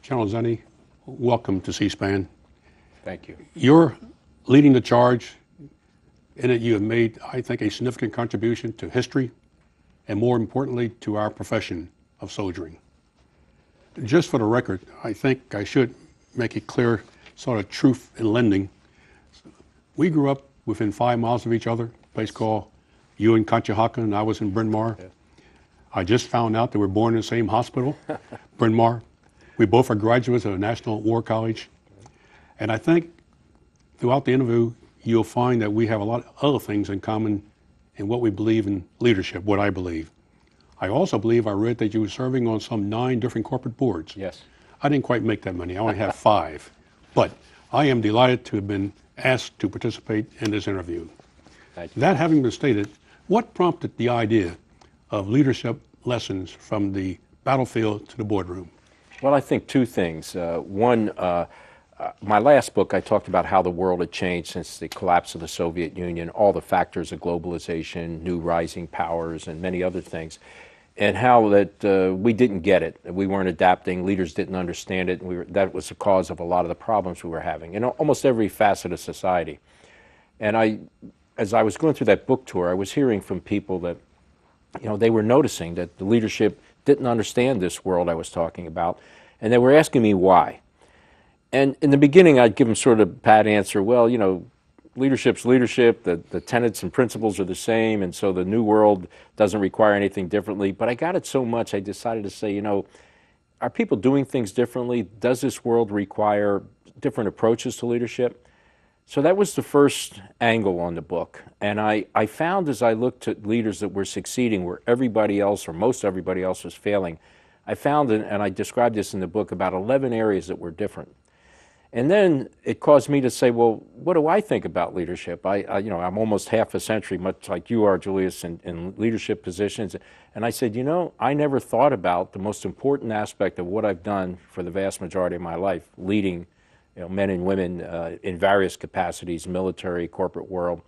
General Zinni, welcome to C-SPAN. Thank you. You're leading the charge. In it, you have made, I think, a significant contribution to history and, more importantly, to our profession of soldiering. Just for the record, I think I should make it clear sort of truth in lending. We grew up within 5 miles of each other, a place called, you in Conshohocken and I was in Bryn Mawr. Yeah. I just found out that we're born in the same hospital, Bryn Mawr. We both are graduates of the National War College. And I think throughout the interview, you'll find that we have a lot of other things in common in what we believe in leadership, what I believe. I also believe I read that you were serving on some 9 different corporate boards. Yes. I didn't quite make that many. I only have 5. But I am delighted to have been asked to participate in this interview. Thank you. That having been stated, what prompted the idea of leadership lessons from the battlefield to the boardroom? Well, I think 2 things. One, my last book, I talked about how the world had changed since the collapse of the Soviet Union, all the factors of globalization, new rising powers, and many other things, and how that we didn't get it. We weren't adapting, leaders didn't understand it, and that was the cause of a lot of the problems we were having in almost every facet of society. And as I was going through that book tour, I was hearing from people that, they were noticing that the leadership didn't understand this world I was talking about, and they were asking me why. And in the beginning, I'd give them sort of a pat answer, well, leadership's leadership, the tenets and principles are the same, and so the new world doesn't require anything differently. But I got it so much, I decided to say, are people doing things differently? Does this world require different approaches to leadership? So that was the first angle on the book. And I found as I looked at leaders that were succeeding where everybody else or most everybody else was failing, I found, and I described this in the book, about 11 areas that were different. And then it caused me to say, well, what do I think about leadership? I'm almost half a century, much like you are, Julius, in leadership positions. And I said, I never thought about the most important aspect of what I've done for the vast majority of my life, leading men and women in various capacities, military, corporate world.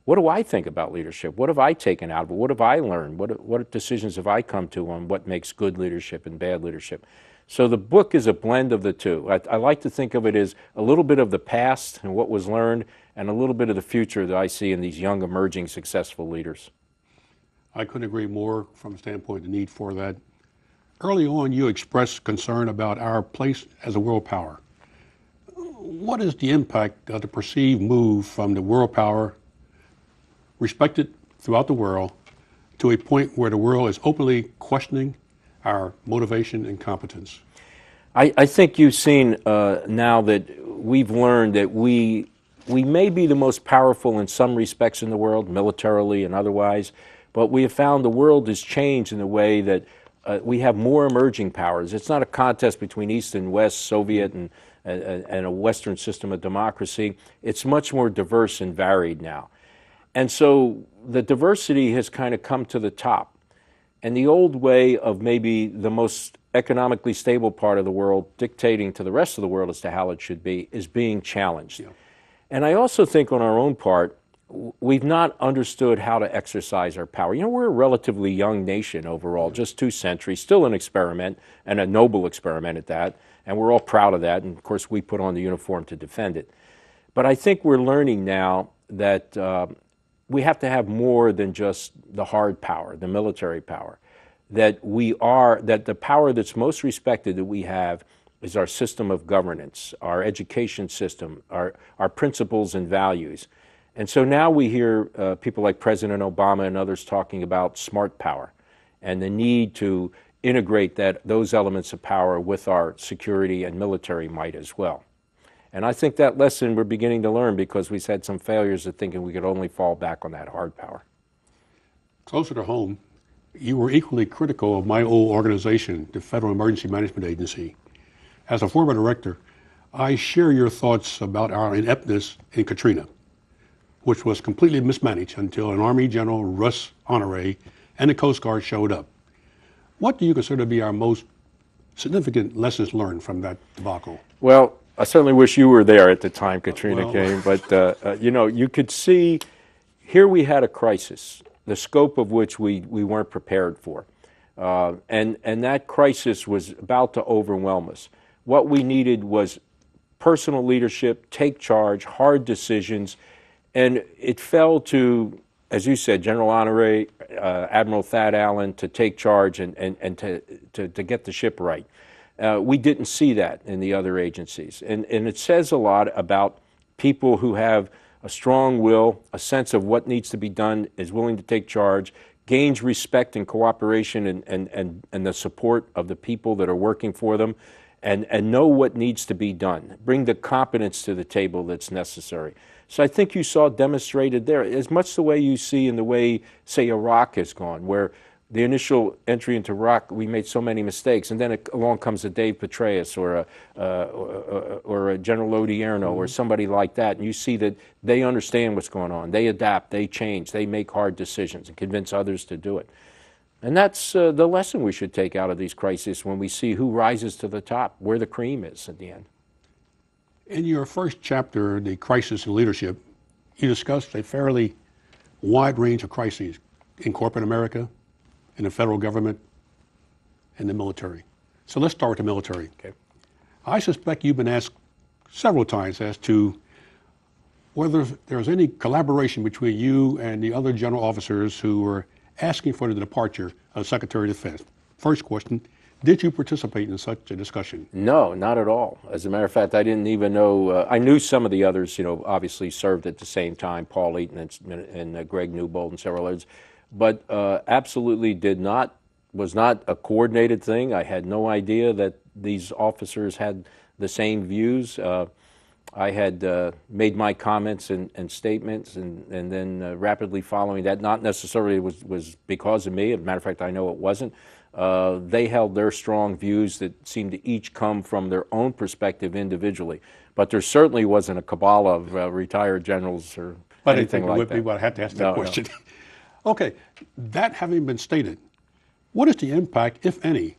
What do I think about leadership? What have I taken out of it? What have I learned? What decisions have I come to on what makes good leadership and bad leadership? So the book is a blend of the 2. I like to think of it as a little bit of the past and what was learned, and a little bit of the future that I see in these young, emerging, successful leaders. I couldn't agree more from the standpoint of the need for that. Early on, you expressed concern about our place as a world power. What is the impact of the perceived move from the world power, respected throughout the world, to a point where the world is openly questioning our motivation and competence? I think you've seen now that we've learned that we may be the most powerful in some respects in the world, militarily and otherwise, but we have found the world has changed in the way that we have more emerging powers. It's not a contest between East and West, Soviet and a Western system of democracy. It's much more diverse and varied now. And so the diversity has kind of come to the top. And the old way of maybe the most economically stable part of the world dictating to the rest of the world as to how it should be is being challenged. Yeah. And I also think on our own part, we've not understood how to exercise our power. We're a relatively young nation overall, just 2 centuries, still an experiment, and a noble experiment at that, and we're all proud of that, and of course we put on the uniform to defend it. But I think we're learning now that we have to have more than just the hard power, the military power, that the power that's most respected that we have is our system of governance, our education system, our principles and values. And so now we hear people like President Obama and others talking about smart power and the need to integrate those elements of power with our security and military might as well. And I think that lesson we're beginning to learn because we've had some failures of thinking we could only fall back on that hard power. Closer to home, you were equally critical of my old organization, the Federal Emergency Management Agency. As a former director, I share your thoughts about our ineptness in Katrina, which was completely mismanaged until an Army General, Russ Honore, and the Coast Guard showed up. What do you consider to be our most significant lessons learned from that debacle? Well, I certainly wish you were there at the time Katrina came, but you could see here we had a crisis, the scope of which we weren't prepared for. And that crisis was about to overwhelm us. What we needed was personal leadership, take charge, hard decisions, and it fell to, as you said, General Honore, Admiral Thad Allen to take charge and to get the ship right. We didn't see that in the other agencies. And it says a lot about people who have a strong will, a sense of what needs to be done, is willing to take charge, gains respect and cooperation and the support of the people that are working for them, and know what needs to be done. Bring the competence to the table that's necessary. So I think you saw demonstrated there, as much the way you see in the way, say, Iraq has gone, where the initial entry into Iraq, we made so many mistakes, and then along comes a Dave Petraeus or a General Odierno or somebody like that, and you see that they understand what's going on. They adapt, they change, they make hard decisions and convince others to do it. And that's the lesson we should take out of these crises when we see who rises to the top, where the cream is at the end. In your first chapter, The Crisis in Leadership, you discussed a fairly wide range of crises in corporate America, in the federal government, and the military. So let's start with the military. Okay. I suspect you've been asked several times as to whether there's any collaboration between you and the other general officers who were asking for the departure of Secretary of Defense. First question, did you participate in such a discussion? No, not at all. As a matter of fact, I didn't even know, I knew some of the others, obviously served at the same time, Paul Eaton and Greg Newbold and several others, but absolutely was not a coordinated thing. I had no idea that these officers had the same views. I had made my comments and statements, and then rapidly following that, not necessarily was because of me. As a matter of fact, I know it wasn't. They held their strong views that seemed to each come from their own perspective individually. But there certainly wasn't a cabal of retired generals or anything like that. But I had to ask that question. No. Okay, that having been stated, what is the impact, if any,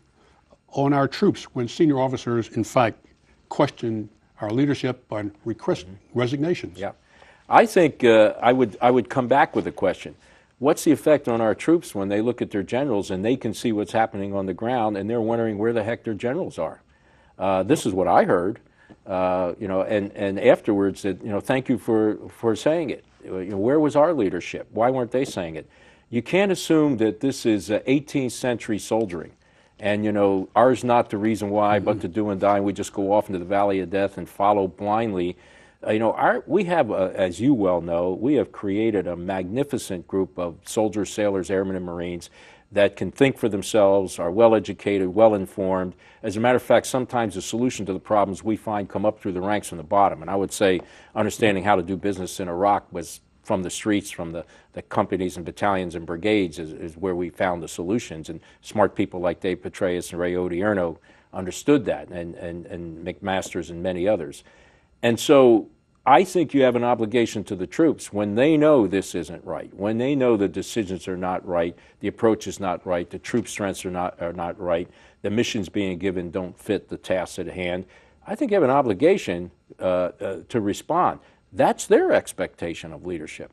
on our troops when senior officers, in fact, question our leadership and request resignations? Yeah, I think I would come back with a question. What's the effect on our troops when they look at their generals and they can see what's happening on the ground and they're wondering where the heck their generals are? This is what I heard, and afterwards that, thank you for saying it. Where was our leadership? Why weren't they saying it? You can't assume that this is 18th century soldiering. And, ours not the reason why, but to do and die, and we just go off into the valley of death and follow blindly. We have, as you well know, we have created a magnificent group of soldiers, sailors, airmen, and Marines that can think for themselves, are well-educated, well-informed. As a matter of fact, sometimes the solution to the problems we find come up through the ranks from the bottom. And I would say understanding how to do business in Iraq was from the streets, from the companies and battalions and brigades is where we found the solutions. And smart people like Dave Petraeus and Ray Odierno understood that, and McMasters and many others. And so I think you have an obligation to the troops when they know this isn't right, when they know the decisions are not right, the approach is not right, the troop strengths are not right, the missions being given don't fit the tasks at hand. I think you have an obligation to respond. That's their expectation of leadership.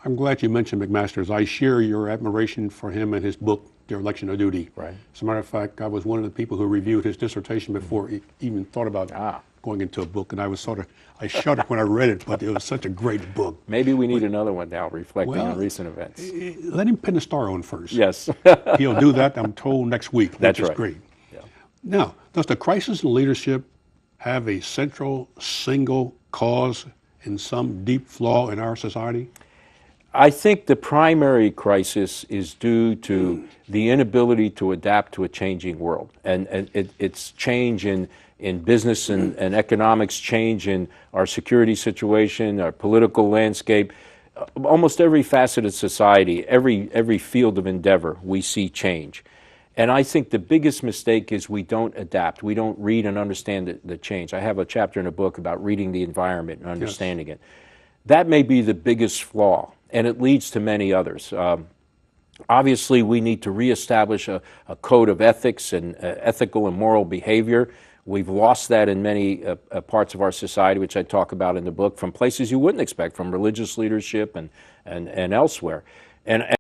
I'm glad you mentioned McMasters. I share your admiration for him and his book, Their Election of Duty. Right. As a matter of fact, I was one of the people who reviewed his dissertation before he even thought about going into a book, and I shuddered when I read it, but it was such a great book. Maybe we need another one now reflecting on recent events. Let him pin a star on first. Yes. He'll do that, I'm told, next week, That's which right. is great. Yeah. Now, does the crisis in leadership have a central, single cause in some deep flaw in our society? I think the primary crisis is due to the inability to adapt to a changing world. And it's change in business and economics, change in our security situation, our political landscape. Almost every facet of society, every field of endeavor, we see change. And I think the biggest mistake is we don't adapt. We don't read and understand the change. I have a chapter in a book about reading the environment and understanding it. That may be the biggest flaw, and it leads to many others. Obviously, we need to reestablish a code of ethics and ethical and moral behavior. We've lost that in many parts of our society, which I talk about in the book, from places you wouldn't expect, from religious leadership and elsewhere. And